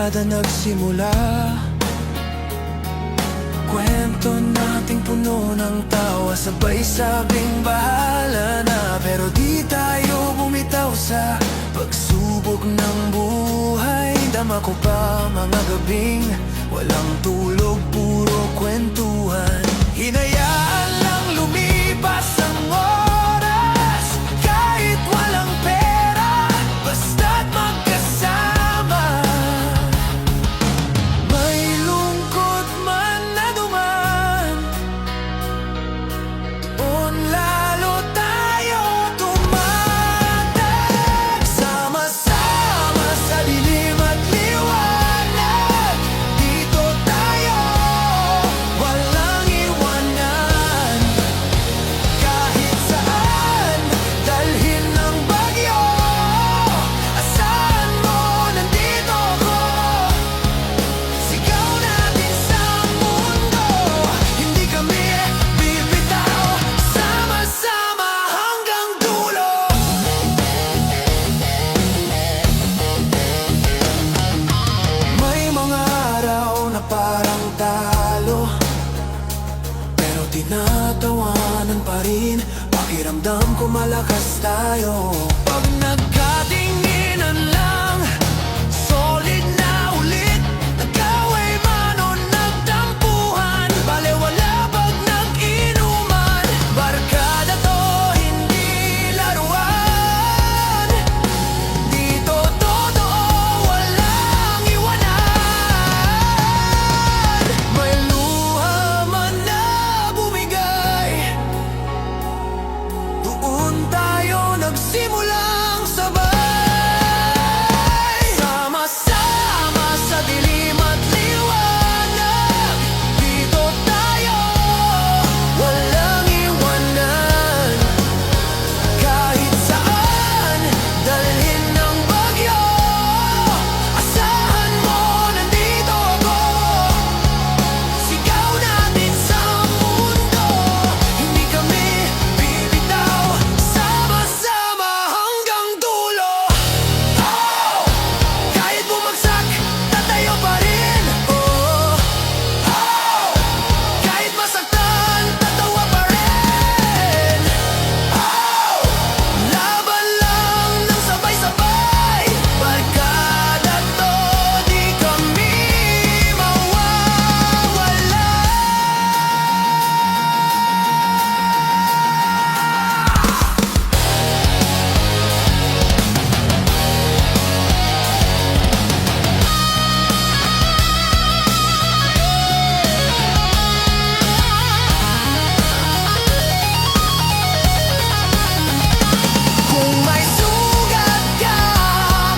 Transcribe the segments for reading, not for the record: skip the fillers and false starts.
barkada nagsimula. Kwento nating puno ng tawa, sabay sabing bahala na. Pero di tayo bumitaw sa pagsubok ng buhay. Dama ko pa mga gabing walang tulog, puro kwentuhan. Hinayaan lang lumipas ang oras, kahit walang pera, basta't magkasama. May lungkot man na duman, doon lalo tayo tumatag. Sama-sama sa dilim at liwanag, dito tayo, walang iwanan. Kahit saan dalhin ng bagyo, asahan mo nandito ako. Sigaw natin sa mundo, hindi kami bibitaw. Sama-sama hanggang dulo. May mga araw na parang talo, pero tinatawanan pa rin. Pakiramdam ko malakas tayo. Pag nagkatinginan lang, solid na ulit. Nag-away man o nagtampuhan, balewala pag nag-inuman. Barkada to, hindi laruan. Dito totoo, walang iwanan. May luha man na bumigay, doon tayo nagsimulang sabay. Sama-sama sa dilim at liwanag, dito tayo, walang iwanan. Kahit saan dalhin ng bagyo, asahan mo nandito ako. Sigaw natin sa mundo, hindi kami bibitaw. Sama-sama hanggang dulo. Oh! Kahit bumagsak, tatayo pa rin. Oh! Oh! Kahit masaktan, tatawa pa rin. Oh! Laban lang ng sabay-sabay. Barkada to, di kami mawawala. Kung may sugat ka,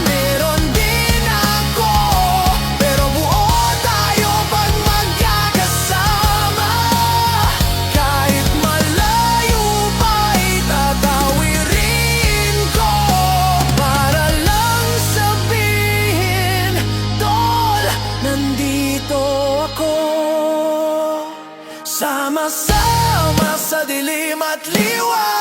meron din ako. Pero buo tayo pag magkakasama. Kahit malayo pa'y tatawirin ko, para lang sabihin, tol, nandito ako. Sama-sama sa dilim at liwanag,